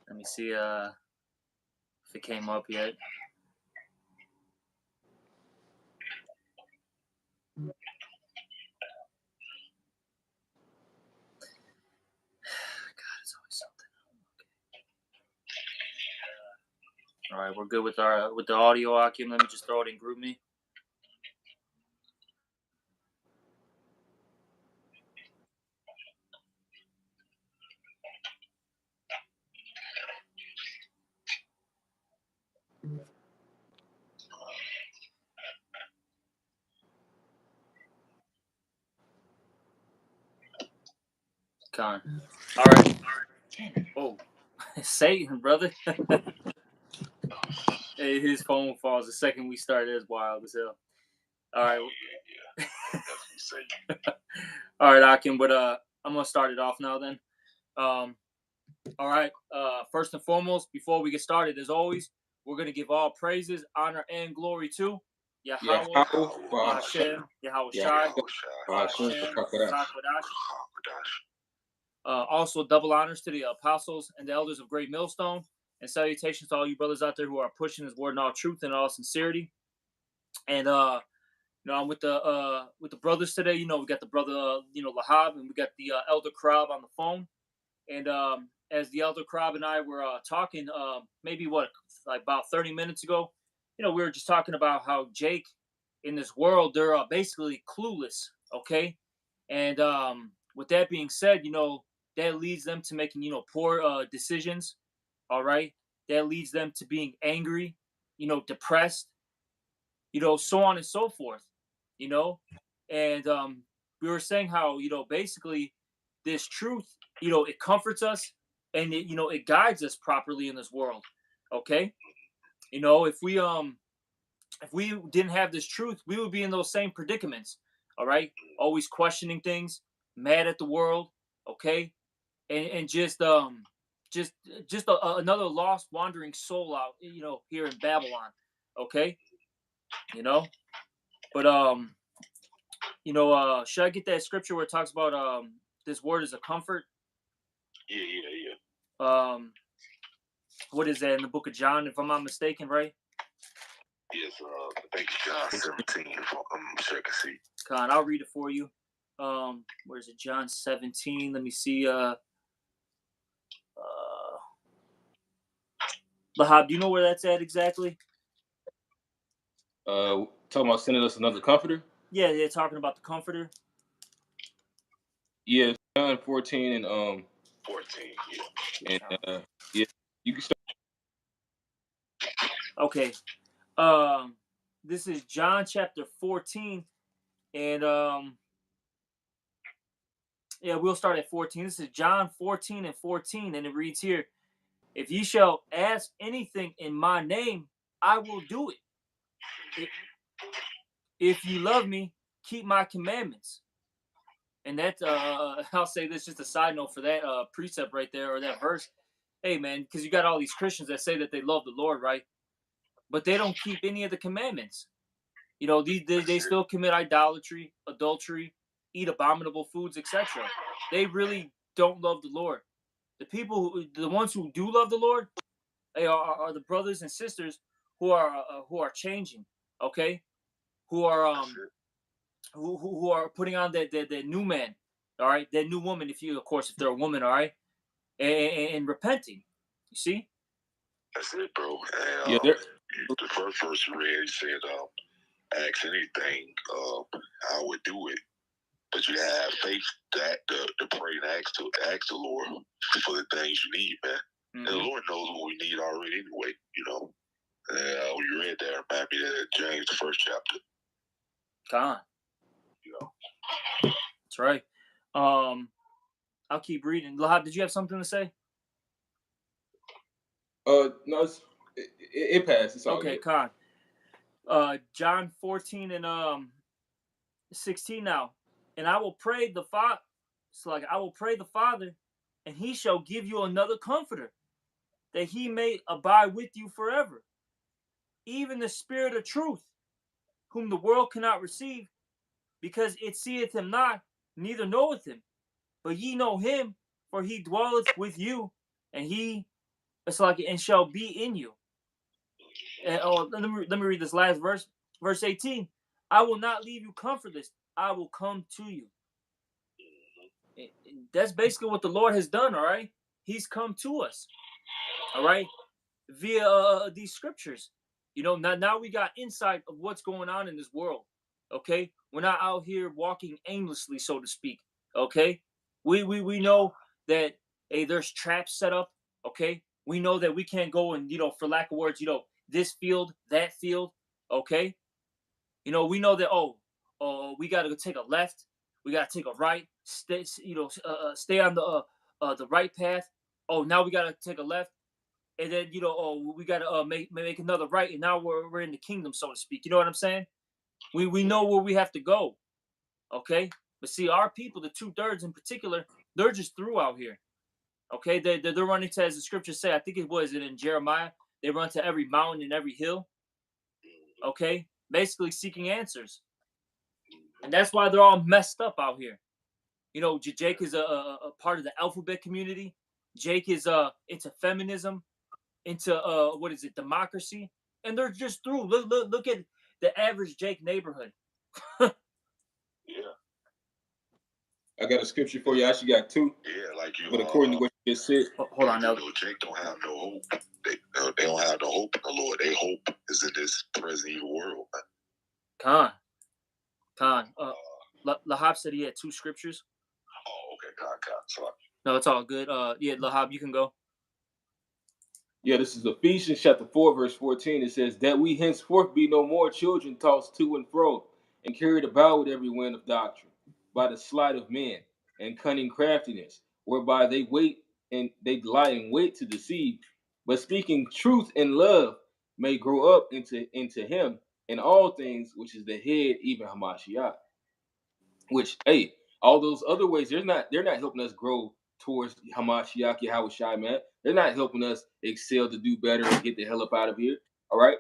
Let me see if it came up yet. God, it's always something. All right, we're good with the audio, Akim. Let me just throw it in group me. Con. All right. Oh, Satan, brother. Hey, his phone falls the second we start. It's wild as hell. All right. All right, Akim. But I'm gonna start it off now then. Um, all right. First and foremost, before we get started, as always, we're gonna give all praises, honor, and glory to Yahweh, Hashem, Yahweh Shai, Hashem, Sakwadash. Also, double honors to the apostles and the elders of Great Millstone, and salutations to all you brothers out there who are pushing His word in all truth and all sincerity. And I'm with the brothers today. You know, we got the brother, Lahab, and we got the elder Krab on the phone. And as the elder Krab and I were talking, maybe like about 30 minutes ago, we were just talking about how Jake in this world, they're basically clueless. Okay, and with that being said, that leads them to making poor decisions. All right, that leads them to being angry, depressed, so on and so forth. You know, and we were saying how basically this truth, it comforts us and it guides us properly in this world. Okay, if we didn't have this truth, we would be in those same predicaments. All right, always questioning things, mad at the world. Okay, and just another lost wandering soul out, here in Babylon. Okay, you know, but should I get that scripture where it talks about this word is a comfort? Yeah. What is that in the book of John, if I'm not mistaken, right? Yes, I think John 17. So I can see. Con, I'll read it for you. Where is it? John 17. Let me see. Lahab, do you know where that's at exactly? Talking about sending us another comforter? Yeah, they're talking about the comforter. Yeah, John 14 and 14. Yeah. And yeah, you can start. Okay. This is John chapter 14, and we'll start at 14. This is John 14 and 14, and it reads here: If ye shall ask anything in my name, I will do it. If you love me, keep my commandments. And that, I'll say this, just a side note for that precept right there, or that verse. Hey, man, because you got all these Christians that say that they love the Lord, right? But they don't keep any of the commandments. They still commit idolatry, adultery, eat abominable foods, etc. They really don't love the Lord. The ones who do love the Lord, they are the brothers and sisters who are changing. Okay, who are who are putting on that new man, all right, that new woman, if they're a woman, all right, and repenting. You see? That's it, bro. And, Yeah, the first verse you read said, "Ask anything, I would do it." But you have faith to pray and ask the Lord for the things you need, man. Mm-hmm. And the Lord knows what we need already anyway, when you read that, remind me that James, the first chapter. Con. That's right. I'll keep reading. Lahab, did you have something to say? No, it passed. It's all okay, good. Con. John 14 and 16 now. And I will pray the Father. I will pray the Father, and he shall give you another comforter, that he may abide with you forever. Even the Spirit of truth, whom the world cannot receive, because it seeth him not, neither knoweth him. But ye know him, for he dwelleth with you, and he It's like, and shall be in you. And let me read this last verse, verse 18. I will not leave you comfortless. I will come to you. That's basically what the Lord has done. All right, He's come to us. All right, via these scriptures. Now we got insight of what's going on in this world. Okay, we're not out here walking aimlessly, so to speak. Okay, we know that, hey, there's traps set up. Okay, we know that we can't go and, for lack of words, this field, that field. Okay, we know that, we got to take a left, we got to take a right, stay on the right path. Oh, now we got to take a left, and then, we got to make another right, and now we're in the kingdom, so to speak. You know what I'm saying? We know where we have to go. Okay, but see, our people, the 2/3 in particular, they're just through out here. Okay, they're running to, as the scriptures say, I think it was in Jeremiah, they run to every mountain and every hill. Okay, basically seeking answers, and that's why they're all messed up out here. Jake is a part of the alphabet community. Jake is into feminism, into what is it, democracy, and they're just through. Look at the average Jake neighborhood. Yeah. I got a scripture for you. I actually got two. Yeah, like you. But according to what you just said, Hold on now. Jake don't have no hope. They don't have no hope in the Lord. Their hope is in this present evil world. Khan. Lahab said he had two scriptures. Oh, okay, Khan. Sorry. No, it's all good. Yeah, Lahab, you can go. Yeah, this is Ephesians chapter 4, verse 14. It says, that we henceforth be no more children tossed to and fro, and carried about with every wind of doctrine, by the sleight of men, and cunning craftiness, whereby they lie in wait to deceive, but speaking truth in love, may grow up into him in all things, which is the head, even Hamashiach. Which, hey, all those other ways, they're not helping us grow towards Hamashiach, Yahushua, man. They're not helping us excel to do better and get the hell up out of here. All right,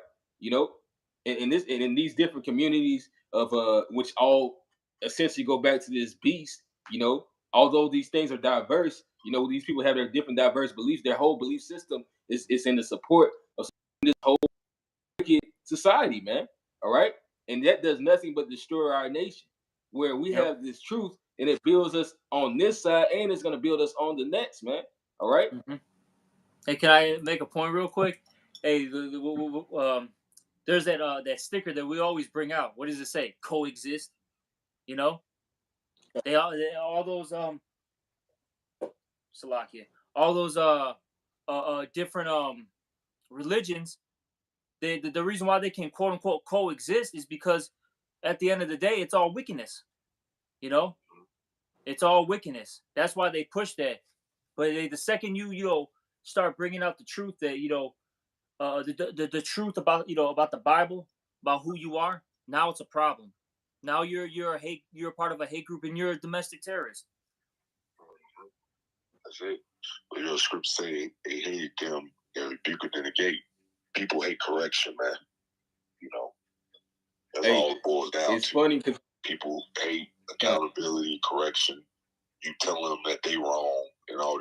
in these different communities of which all essentially go back to this beast. Although these things are diverse, these people have their different diverse beliefs. Their whole belief system is in the support of this whole wicked society, man. All right, and that does nothing but destroy our nation. Where we have this truth, and it builds us on this side, and it's going to build us on the next, man. All right. Mm-hmm. Hey, can I make a point real quick? Hey, there's that sticker that we always bring out. What does it say? Coexist. They all those Salakia, all those different religions. The reason why they can quote unquote coexist is because at the end of the day, it's all wickedness. It's all wickedness. That's why they push that. But the second you start bringing out the truth, that the truth about about the Bible, about who you are, now it's a problem. Now you're a part of a hate group, and you're a domestic terrorist. That's it. But scripts say they hated them and rebuked it in the gate. People hate correction, man. That's all it boils down to. It's funny because people hate accountability, correction. You tell them that they wrong and all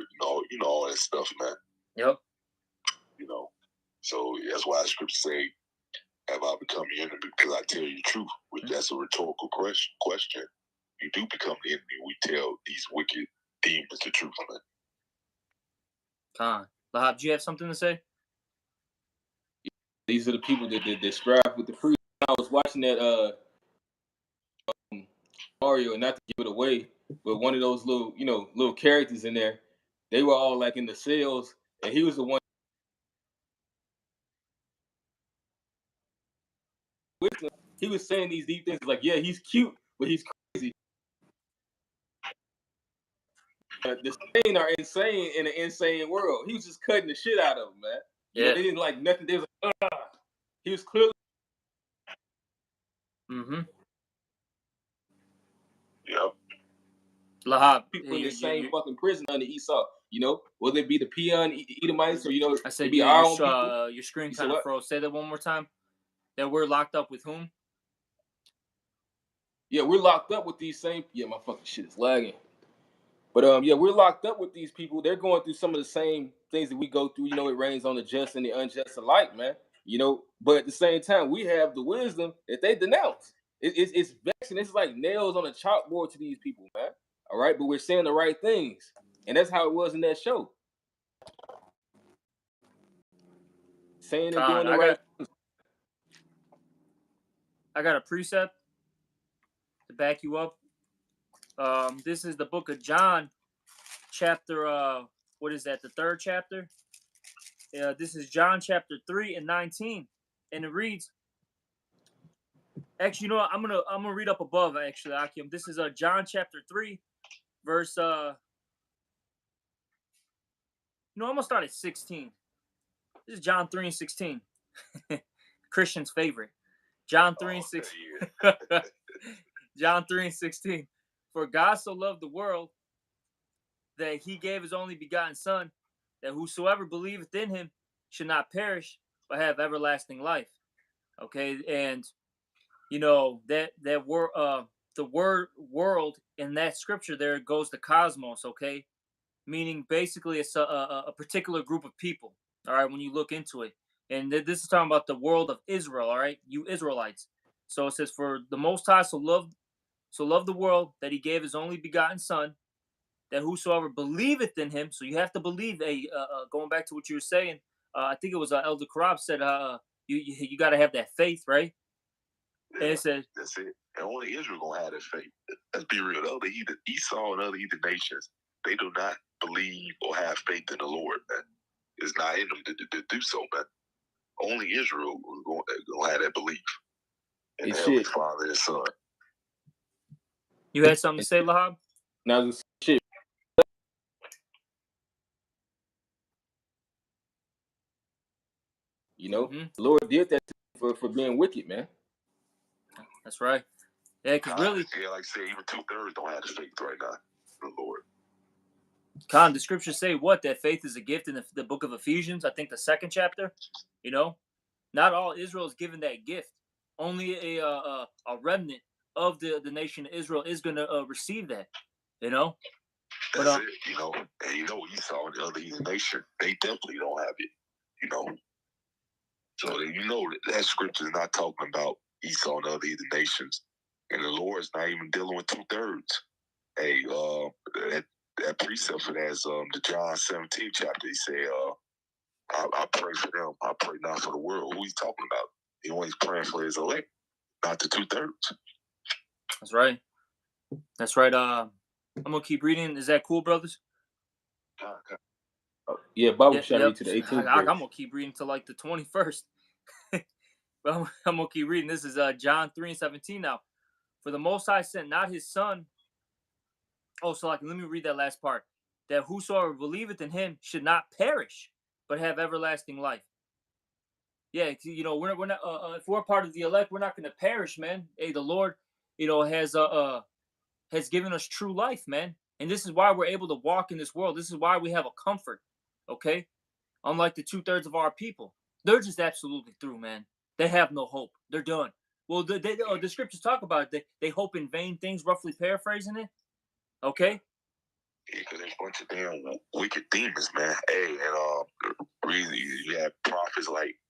that stuff, man. Yep. So that's why the scriptures say, have I become your enemy because I tell you the truth? That's a rhetorical question. You do become the enemy. We tell these wicked demons the truth, man. Khan. Lahab, do you have something to say? These are the people that strive with the free. I was watching that Mario, and not to give it away, but one of those little characters in there, they were all like in the cells, and he was the one. He was saying these deep things like, yeah, he's cute, but he's crazy. The sane are insane in an insane world. He was just cutting the shit out of them, man. Yeah. They didn't like nothing. They was like, he was clearly. Mm-hmm. Yep. Lahab, people in the same fucking prison under Esau. Whether it be the peon Edomites or I said be our own people. Your screen kind of froze. Say that one more time. That we're locked up with whom? Yeah, we're locked up with these same. Yeah, my fucking shit is lagging. But yeah, we're locked up with these people. They're going through some of the same things that we go through, it rains on the just and the unjust alike, man. But at the same time, we have the wisdom that they denounce. It's vexing. It's like nails on a chalkboard to these people, man. All right, but we're saying the right things, and that's how it was in that show. Saying and doing the right things. I got a precept to back you up. This is the book of John, chapter what is that? The third chapter. This is John chapter 3 and 19, and it reads. Actually, you know what? I'm gonna read up above. Actually, Akim. This is John chapter 3, verse. I'm gonna start at 16. This is John 3 and 16. Christian's favorite. John 3 and 16. John 3 and 16. For God so loved the world that he gave his only begotten Son, that whosoever believeth in him should not perish, but have everlasting life. Okay, and that word, the word world in that scripture there goes to cosmos. Okay, meaning basically it's a particular group of people. All right, when you look into it, and this is talking about the world of Israel. All right, you Israelites. So it says, for the Most High so loved the world that he gave his only begotten Son, that whosoever believeth in him. So you have to believe. Going back to what you were saying, I think it was Elder Karab said, you got to have that faith, right? Yeah, and it says that's it. And only Israel gonna have that faith. Let's be real. The other Esau and other heathen nations, they do not believe or have faith in the Lord, man. It's not in them to do so, man. Only Israel gonna have that belief in the Heavenly Father and Son. You had something to say, Lahab? Now, shit. The Lord did that for being wicked, man. That's right. Yeah, because really, like I said, even 2/3 don't have the faith right now, the Lord. Khan, the scriptures say what? That faith is a gift in the book of Ephesians. I think the 2nd chapter. Not all Israel is given that gift. Only a remnant of the nation of Israel is going to receive that. That's it. And Esau and the other heathen nation, they definitely don't have it. So that scripture is not talking about Esau and other heathen nations, and the Lord's not even dealing with 2/3. Hey, that precept for that is the John 17 chapter. He said, I pray for them. I pray not for the world. Who he's talking about? He always praying for his elect, not the 2/3. That's right. That's right. I'm gonna keep reading. Is that cool, brothers? Yeah, Bible shall read to the 18th. I'm gonna keep reading to like the 21st. But I'm gonna keep reading. This is John 3 and 17 now. For the Most High sent not his Son. Oh, so let me read that last part. That whosoever believeth in him should not perish, but have everlasting life. Yeah, we're not. If we're part of the elect, we're not gonna perish, man. Hey, the Lord, has given us true life, man. And this is why we're able to walk in this world. This is why we have a comfort, okay? Unlike the 2/3 of our people. They're just absolutely through, man. They have no hope. They're done. Well, the scriptures talk about it. They hope in vain things, roughly paraphrasing it. Okay? Yeah, because there's a bunch of damn wicked demons, man. Hey, and really, you have prophets like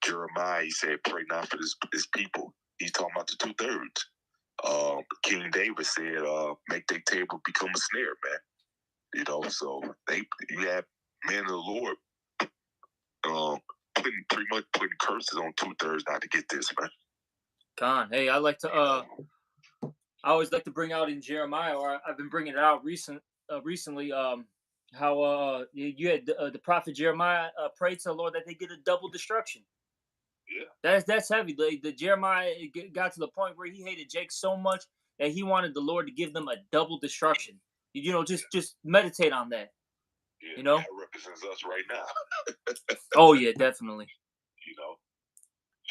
Jeremiah. He said, pray not for this people. He's talking about the 2/3. King David said, make their table become a snare, man. So you have men of the Lord pretty much putting curses on 2/3 not to get this, man. Con, hey, I always like to bring out in Jeremiah, or I've been bringing it out recently, how you had the prophet Jeremiah prayed to the Lord that they get a double destruction. Yeah, that's heavy. The Jeremiah got to the point where he hated Jake so much that he wanted the Lord to give them a double destruction. Just meditate on that. Yeah, that represents us right now. Oh yeah, definitely.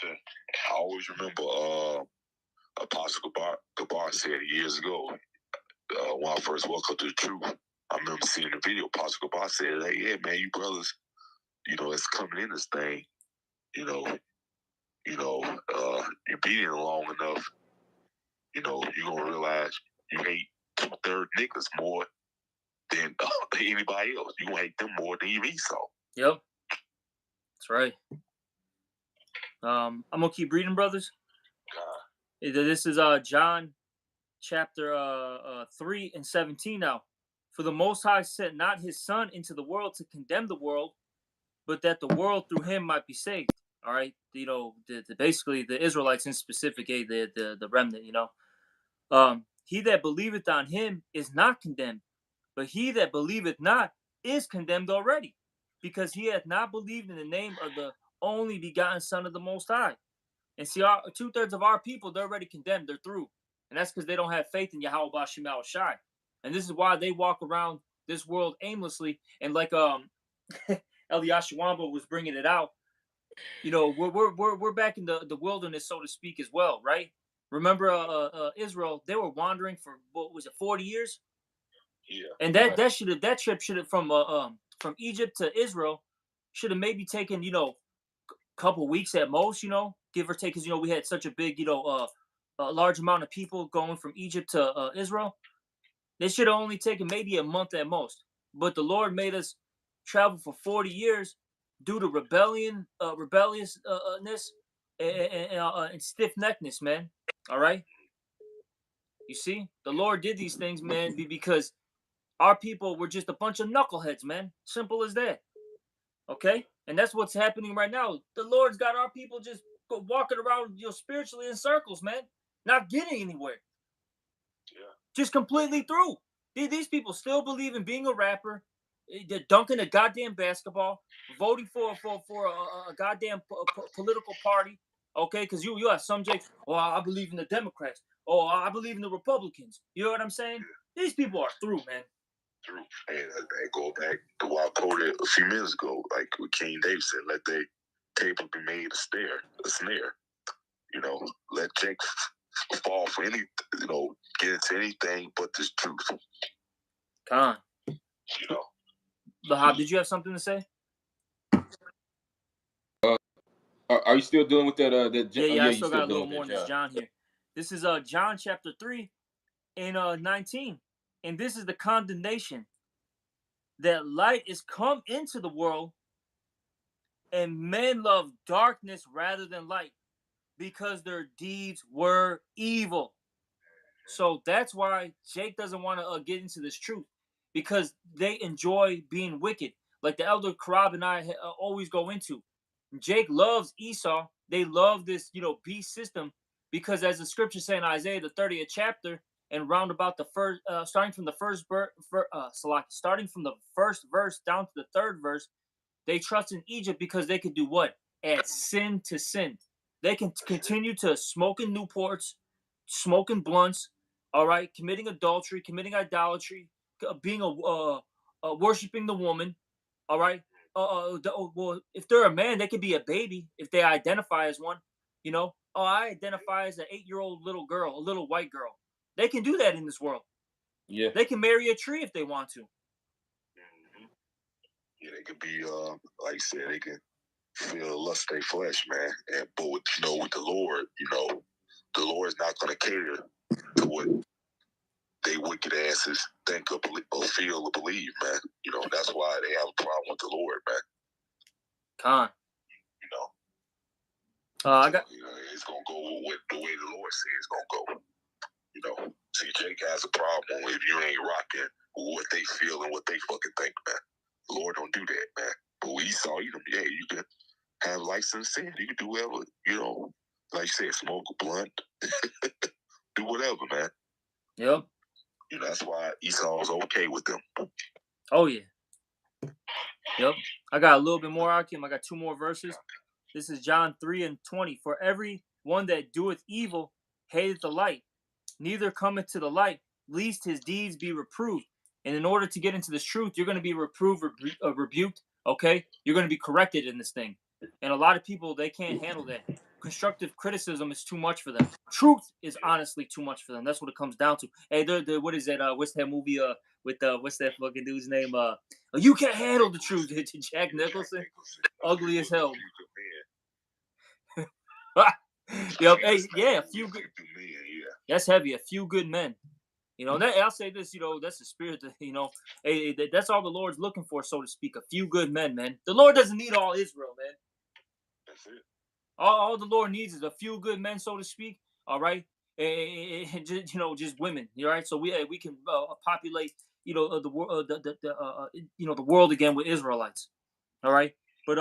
I always remember Apostle Gabar said years ago, when I first welcomed to the truth, I remember seeing the video. Apostle Gabar said, hey, yeah, man, you brothers, it's coming in this thing, you're being it long enough, you're going to realize you hate 2/3 niggas more than anybody else. You gonna hate them more than even Esau. Yep, that's right. I'm gonna keep reading, brothers. This is John chapter 3 and 17 now. For the Most High sent not his Son into the world to condemn the world, but that the world through him might be saved. All right, basically the Israelites in specific, the remnant. He that believeth on him is not condemned, but he that believeth not is condemned already, because he hath not believed in the name of the only begotten Son of the Most High. And see, 2/3 of our people, they're already condemned. They're through. And that's because they don't have faith in Yahweh Bashim Al Shai. And this is why they walk around this world aimlessly. And like Eliyahu Wamba was bringing it out, we're back in the wilderness, so to speak, as well, right? Remember Israel, they were wandering for, what was it, 40 years? Yeah. And that trip should have from Egypt to Israel should have maybe taken, couple weeks at most, give or take, because we had such a big, a large amount of people going from Egypt to Israel. They should have only taken maybe a month at most. But the Lord made us travel for 40 years due to rebelliousness, and stiff-neckedness, man. All right? You see? The Lord did these things, man, because our people were just a bunch of knuckleheads, man. Simple as that. Okay? And that's what's happening right now. The Lord's got our people just walking around, spiritually in circles, man. Not getting anywhere. Yeah. Just completely through. These people still believe in being a rapper. They're dunking a goddamn basketball, voting for a goddamn political party. Okay? Because you have some Jakes, I believe in the Democrats. I believe in the Republicans. You know what I'm saying? Yeah. These people are through, man. True. And I go back to what I quoted a few minutes ago, like what King David said, let the table be made a snare. Let Jake fall for any, get into anything but this truth. Con. Lahab, did you have something to say? Are you still dealing with that? Yeah, I still got a little more in this John here. This is John chapter 3 and 19. And this is the condemnation, that light is come into the world, and men love darkness rather than light, because their deeds were evil. So that's why Jake doesn't want to get into this truth, because they enjoy being wicked, like the elder Karab and I always go into. Jake loves Esau. They love this, beast system, because as the scripture say in Isaiah, the 30th chapter, and round about the first, starting from the first verse down to the third verse, they trust in Egypt because they could do what? Add sin to sin. They can continue to smoking Newports, smoking blunts, all right, committing adultery, committing idolatry, being worshiping the woman, all right. Well, if they're a man, they could be a baby if they identify as one. I identify as an 8-year-old little girl, a little white girl. They can do that in this world. Yeah. They can marry a tree if they want to. Mm-hmm. Yeah, they could be, like you said, they can feel the lust of their flesh, man. But with the Lord, the Lord's not going to cater to what they wicked asses think or feel or believe, man. That's why they have a problem with the Lord, man. Con. I got. It's gonna go with the way the Lord says it's gonna go. See, Jake has a problem if you ain't rocking what they feel and what they fucking think, man. The Lord don't do that, man. But we saw you can have license sin. You can do whatever, like you said, smoke a blunt, do whatever, man. Yep. That's why Esau's okay with them. Oh yeah. Yep. I got a little bit more, Akim. I got 2 more verses. This is John 3 and 20. For every one that doeth evil hateth the light, neither cometh to the light, lest his deeds be reproved. And in order to get into this truth, you're going to be reproved, rebuked, okay? You're going to be corrected in this thing. And a lot of people, they can't handle that. Constructive criticism is too much for them. Truth is honestly too much for them. That's what it comes down to. Hey, what is that? What's that movie with what's that fucking dude's name? You can't handle the truth. Jack Nicholson. Ugly as hell. Yep. Hey, yeah, a few good. That's heavy. A few good men. You know, that, I'll say this, you know, that's the spirit that, you know, that's all the Lord's looking for, so to speak. A few good men, man. The Lord doesn't need all Israel, man. That's it. All the Lord needs is a few good men, so to speak. All right, and just, you know, just women. All right, so we can populate, you know, the world, you know, the world again with Israelites. All right, but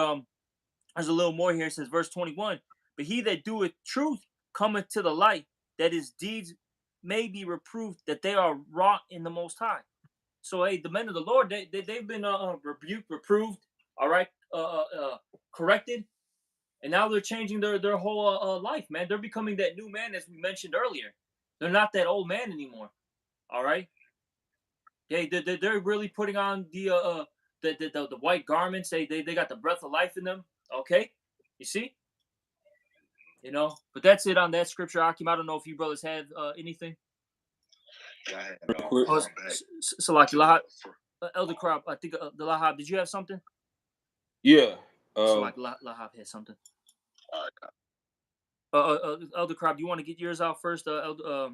there's a little more here. It says, verse 21. But he that doeth truth cometh to the light, that his deeds may be reproved, that they are wrought in the Most High. So, hey, the men of the Lord, they've been rebuked, reproved, all right, corrected, and now they're changing their whole life, man. They're becoming that new man, as we mentioned earlier. They're not that old man anymore. All right. Yeah, they're really putting on the white garments. They got the breath of life in them. Okay, you see, you know. But that's it on that scripture, Akim. I don't know if you brothers have anything. Yeah, I had Real quick. Oh, Salaki Lahab, Elder Crop. I think the Lahab. Did you have something? Yeah. Salaki Lahab had something. All right. Elder Crop, do you want to get yours out first? Yeah.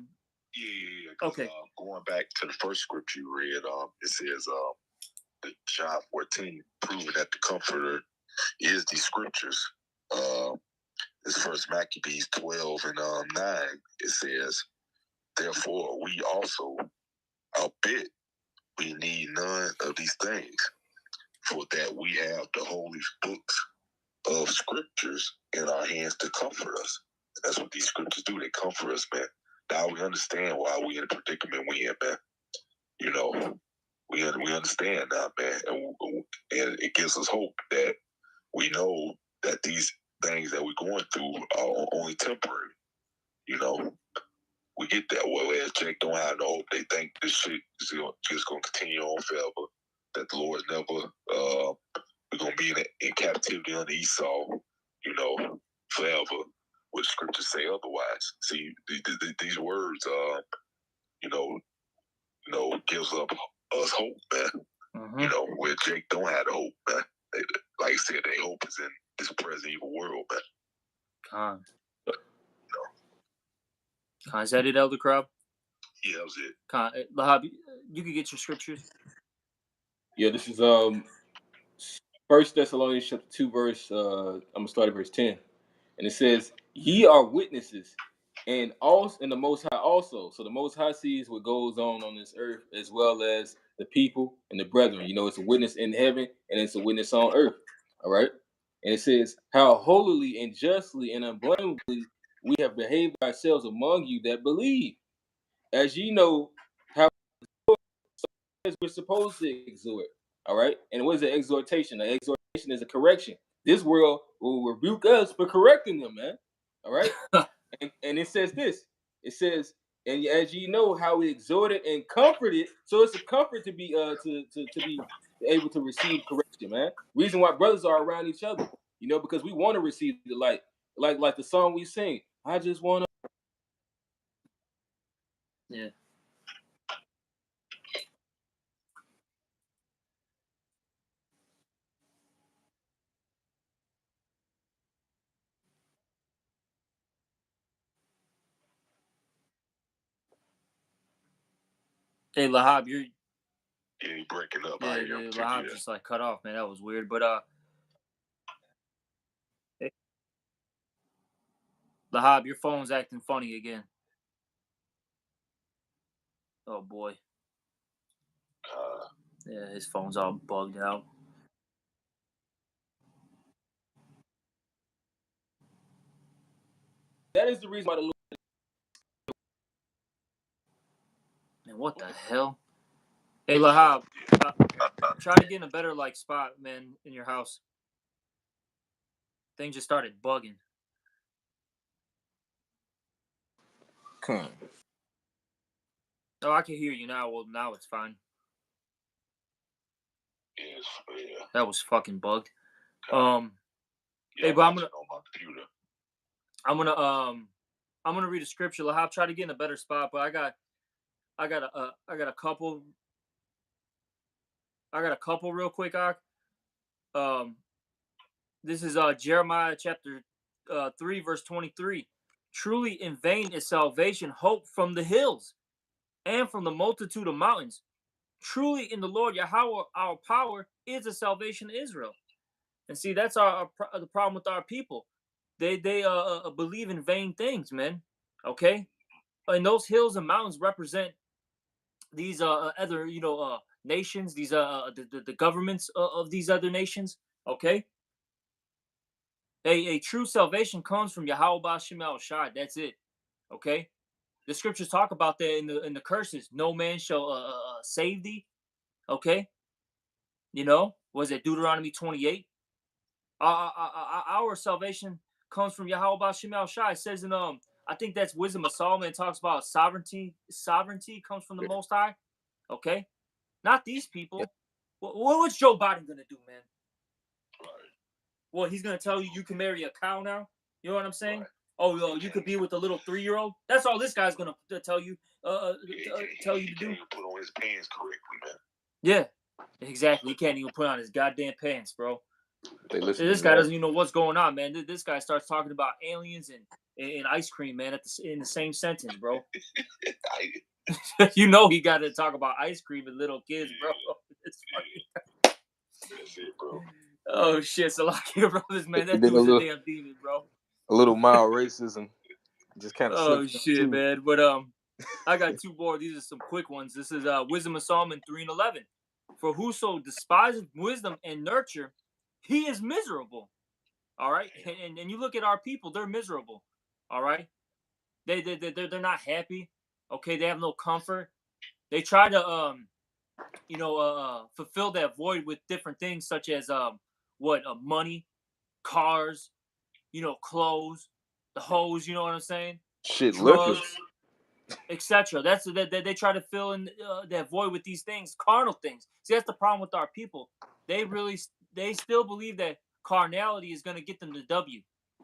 Okay. Going back to the first scripture you read, it says, John 14, proving that the Comforter is the scriptures. This First Maccabees 12 and 9. It says, therefore we also, albeit we need none of these things, for that we have the holy books of scriptures in our hands to comfort us. And that's what these scriptures do. They comfort us, man. Now we understand why we in the predicament we in, man. You know, we understand now, man, and it gives us hope that we know that these things that we're going through are only temporary. You know, we get that. Well, as Jake don't have no hope, they think this shit is just going to continue on forever. That the Lord's never, we're going to be in captivity under Esau, you know, forever. What scriptures say otherwise. See, these words, you know, gives up us hope, man. Mm-hmm. You know, where Jake don't have the hope, man. Like I said, their hope is in this present evil world, man. Con. Is that it, Elder Crop? Yeah, that was it. Con, Lahab, you can get your scriptures. Yeah, this is First Thessalonians chapter 2, verse I'm gonna start at verse 10. And it says, ye are witnesses, and also and the Most High also. So the Most High sees what goes on this earth, as well as the people and the brethren. You know, it's a witness in heaven and it's a witness on earth. All right. And it says, how holily and justly and unblameably we have behaved ourselves among you that believe, as ye know how we're supposed to exhort. All right. And what is an exhortation? An exhortation is a correction. This world will rebuke us for correcting them, man. All right. and it says this. It says, and as you know how we exhorted and comforted, so it's a comfort to be to be able to receive correction, man. Reason why brothers are around each other, you know, because we want to receive the light, like the song we sing. I just want to. Yeah. Hey, Lahab, you're breaking up. yeah, Lahab just like cut off, man. That was weird. But hey, Lahab, your phone's acting funny again. Oh boy. Yeah, his phone's all bugged out. That is the reason why the Lord. Man, what the hell? Hey, Lahab, try to get in a better like spot, man, in your house. Things just started bugging. Come. Oh, I can hear you now. Well, now it's fine. Yes, yeah. That was fucking bugged. Yeah, hey, but on my computer. I'm gonna read a scripture. Lahab, try to get in a better spot, but I got a couple. I got a couple real quick, Ak. This is Jeremiah chapter 3, verse 23. Truly in vain is salvation hope from the hills. and from the multitude of mountains. Truly in the Lord Yahweh, our power is the salvation of Israel. And see, that's the problem with our people. They believe in vain things, man. Okay, and those hills and mountains represent these other nations, these the governments of these other nations. Okay, a true salvation comes from Yahweh Ba'Shem El Shai. That's it. Okay, the scriptures talk about that in the curses. No man shall save thee. Okay, was it Deuteronomy 28? Our salvation comes from Yahweh Ba'Shem El Shai. It says in I think that's Wisdom of Solomon. It talks about sovereignty. Sovereignty comes from the Most High. Okay, not these people. What's Joe Biden gonna do, man? Well, he's gonna tell you can marry a cow now. You know what I'm saying? Right. Oh, you could be with a little 3-year-old. That's all this guy's gonna tell you. Tell you to do. He can't put on his pants correctly, man. Yeah, exactly. He can't even put on his goddamn pants, bro. This guy that. doesn't even know what's going on, man. This guy starts talking about aliens and ice cream, man, in the same sentence, bro. You know he got to talk about ice cream and little kids, bro. It's funny. That's it, bro. Oh shit, Salakia brothers, man, that dude's a damn demon, bro. A little mild racism, just kind of. Oh shit, man. But I got 2 more. These are some quick ones. This is Wisdom of Solomon 3:11. For whoso despises wisdom and nurture, he is miserable. All right, and you look at our people; they're miserable. All right, they're not happy. Okay, they have no comfort. They try to fulfill that void with different things such as money, cars, clothes, the hoes. You know what I'm saying? Shit, drugs, etc. That's that they try to fill in that void with these things, carnal things. See, that's the problem with our people. They still believe that carnality is going to get them the W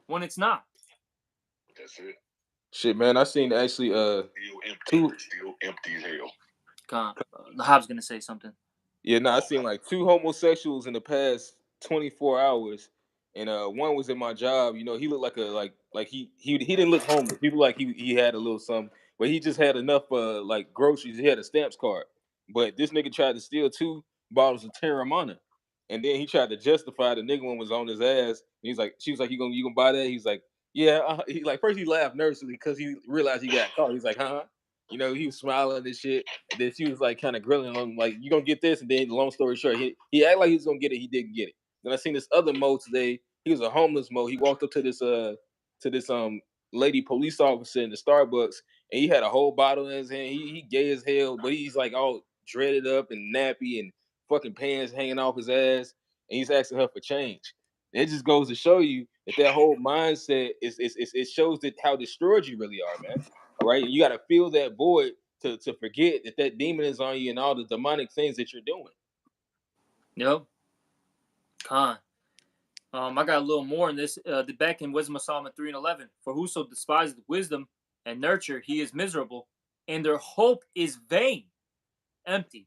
when it's not. That's it. Shit, man, I seen actually still empty as hell. The Hobbs gonna say something. Yeah, no, I seen like 2 homosexuals in the past 24 hours, and one was in my job. You know, he looked like he didn't look homeless. People like he had a little something, but he just had enough like groceries. He had a stamps card, but this nigga tried to steal 2 bottles of Terramana, and then he tried to justify the nigga one was on his ass. He's like, she was like, you gonna buy that? He's like, yeah. He like first he laughed nervously because he realized he got caught. He's like, huh? You know, he was smiling and shit. And then she was like kind of grilling him, like, you gonna get this? And then long story short, he acted like he was gonna get it, he didn't get it. Then I seen this other Mo today. He was a homeless Mo. He walked up to this lady police officer in the Starbucks, and he had a whole bottle in his hand. He gay as hell, but he's like all dreaded up and nappy and fucking pants hanging off his ass, and he's asking her for change. It just goes to show you that whole mindset it shows that how destroyed you really are, man. All right, you got to feel that void to forget that demon is on you and all the demonic things that you're doing. Yep. I got a little more in this. The back in Wisdom of Solomon 3:11. For whoso despises wisdom and nurture, he is miserable, and their hope is vain, empty.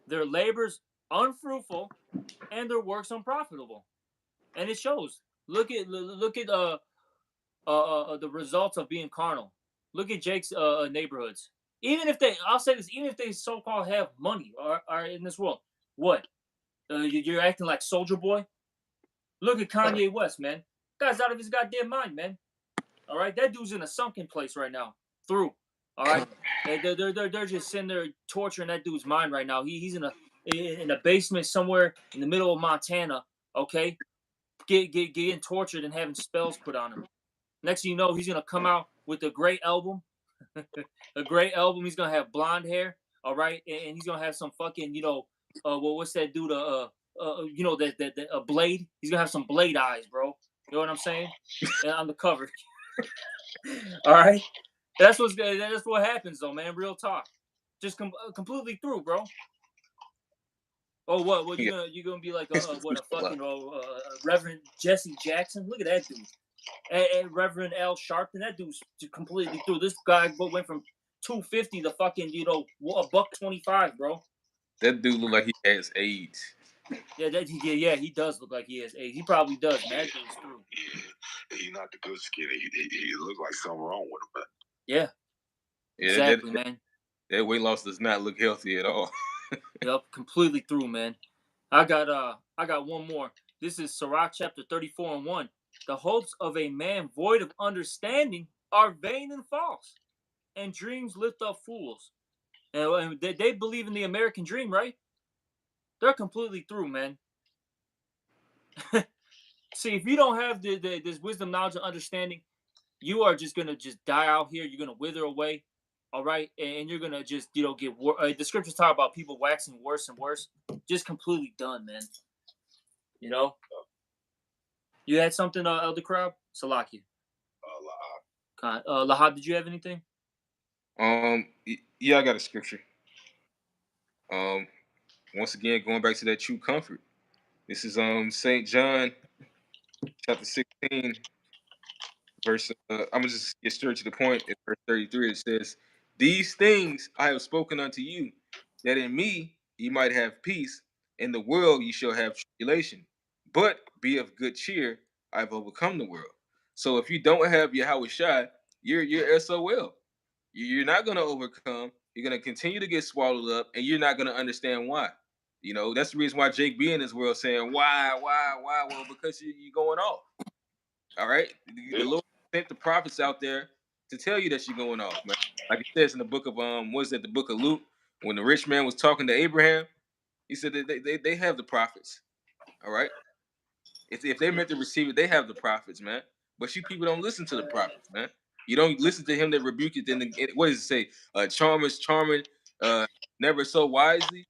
Their labors unfruitful, and their works unprofitable. And it shows. Look at the results of being carnal. Look at Jake's neighborhoods. Even if they so-called have money or are in this world, what? You're acting like Soldier Boy? Look at Kanye West, man. Guy's out of his goddamn mind, man. All right, that dude's in a sunken place right now. All right, they're just sitting there torturing that dude's mind right now. He's in a basement somewhere in the middle of Montana. Okay, getting tortured and having spells put on him. Next thing you know, he's gonna come out with a great album. A great album. He's gonna have blonde hair. All right, and he's gonna have some fucking what's that dude? That Blade. He's gonna have some Blade eyes, bro. You know what I'm saying? And on the cover. All right, that's what happens though, man. Real talk. Just completely through, bro. Oh, what you gonna be like a fucking Reverend Jesse Jackson? Look at that dude. And Reverend Al Sharpton, that dude's completely through. This guy went from 250 to fucking $125, bro. That dude look like he has AIDS. Yeah, he does look like he has AIDS. He probably does, man. That dude's through. Yeah, he's not the good skin. He look like something wrong with him, man. Yeah, exactly, man. That weight loss does not look healthy at all. Yep, completely through, man. I got one more. This is Sirach chapter 34 and 1. The hopes of a man void of understanding are vain and false, and dreams lift up fools. And they believe in the American dream, right? They're completely through, man. See, if you don't have this wisdom, knowledge, and understanding, you are just gonna just die out here. You're gonna wither away, all right, and you're gonna just get worse. The scriptures talk about people waxing worse and worse. Just completely done, man. You know. You had something, Elder Crowd? Salaki. Lahab, did you have anything? Yeah, I got a scripture. Once again, going back to that true comfort. This is St. John chapter 16, verse. I'm gonna just get straight to the point. At verse 33, it says, "These things I have spoken unto you, that in me ye might have peace. In the world ye shall have tribulation, but be of good cheer. I have overcome the world." So if you don't have Yahweh Shai, you're SOL. You're not gonna overcome. You're gonna continue to get swallowed up, and you're not gonna understand why. That's the reason why Jake be in this world saying, why? Well, because you're going off. All right, the Lord sent the prophets out there to tell you that you're going off, man. Like it says in the book of what is it? The book of Luke, when the rich man was talking to Abraham, he said that they have the prophets. All right, if they're meant to receive it, they have the prophets, man. But you people don't listen to the prophets, man. You don't listen to him that rebuke it. Then what does it say? Charmers, charming, never so wisely.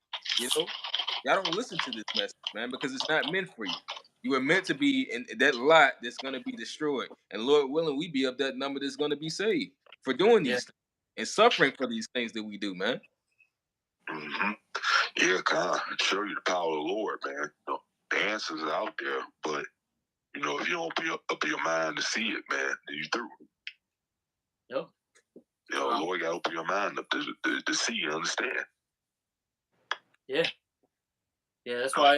Y'all don't listen to this message, man, because it's not meant for you. You were meant to be in that lot that's going to be destroyed. And Lord willing, we be of that number that's going to be saved for doing these things and suffering for these things that we do, man. Mm-hmm. Yeah, God, show you the power of the Lord, man. The answers are out there, but if you don't open your mind to see it, man, then you through. Yep. Lord got to open your mind up to see and understand. Yeah. Yeah, that's why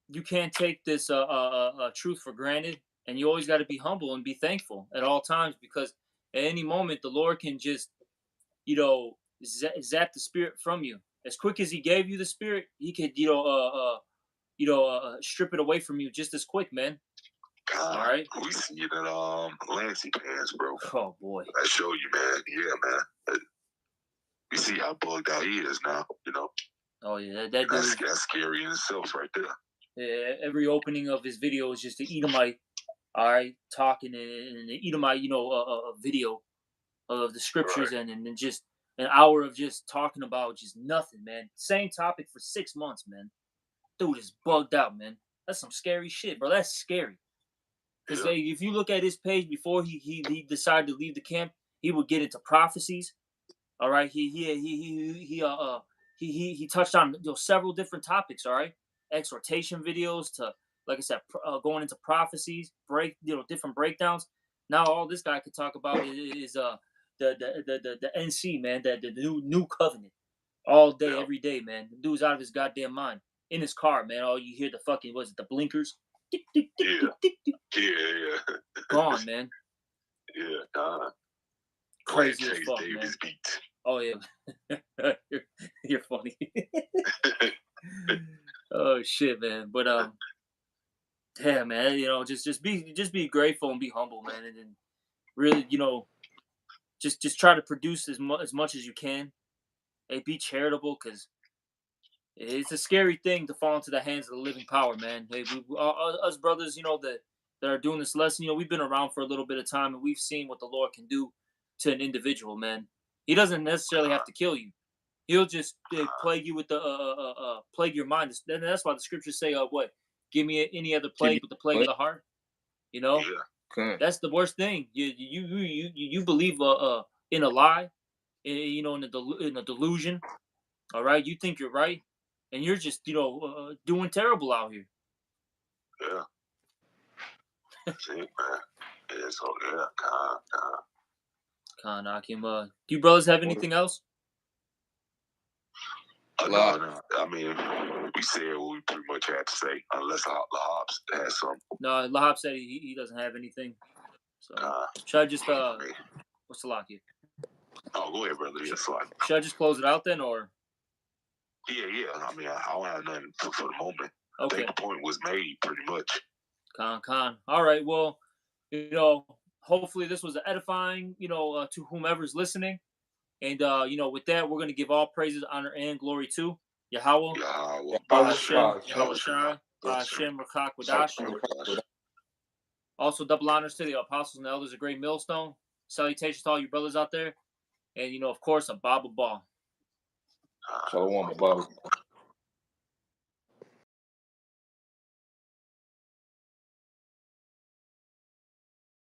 you can't take this truth for granted, and you always got to be humble and be thankful at all times, because at any moment the Lord can just zap the spirit from you. As quick as he gave you the spirit, he could strip it away from you just as quick, man. God, all right, we see it at Lancey Pants, bro. Oh boy, I show you, man. Yeah, man. We see how bugged out he is now. Oh yeah, that's scary in itself, right there. Yeah, every opening of his video is just the Edomite, all right, talking, and the Edomite, a video of the scriptures, right. and just an hour of just talking about just nothing, man. Same topic for 6 months, man. Dude is bugged out, man. That's some scary shit, bro. That's scary. Because if you look at his page before he decided to leave the camp, he would get into prophecies. All right, he touched on several different topics. All right, exhortation videos to, like I said, going into prophecies, different breakdowns. Now all this guy could talk about is the NC, man, the new covenant, all day, every day, man. The dude's out of his goddamn mind. In his car, man, all you hear the fucking, the blinkers? Yeah. Gone, man. Yeah, crazy as fuck, man. Oh yeah, you're funny. Oh shit, man. But yeah, man. Just be grateful and be humble, man, and then really, just try to produce as much as you can. Hey, be charitable, because it's a scary thing to fall into the hands of the living power, man. Hey, us brothers, that are doing this lesson, we've been around for a little bit of time, and we've seen what the Lord can do to an individual, man. He doesn't necessarily have to kill you. He'll just plague you with the plague your mind. And that's why the scriptures say, what? Give me any other plague but the plague of the heart. That's the worst thing. You believe in a lie, in a delusion. All right, you think you're right, and you're just doing terrible out here. Yeah. See, man. Yeah, so yeah, Khan Akim. Do you brothers have anything else? No. I mean, we said what we pretty much had to say, unless Lahab has something. No, Lahab said he doesn't have anything. So should I just what's the lock here? Oh, go ahead, brother. Yeah, fine. Should I just close it out then, or? Yeah. I mean, I don't have nothing for the moment. Okay. I think the point was made pretty much. Con. All right. Well, hopefully this was edifying, to whomever's listening. And, with that, we're going to give all praises, honor, and glory to Yahweh, Yahweh, Bahashem, Yahweh, Yahushua, Bahashem, Rakak, Wadash. Also, double honors to the apostles and the elders of Great Millstone. Salutations to all you brothers out there. And, of course, a Baba Ball. Shalom, Baba.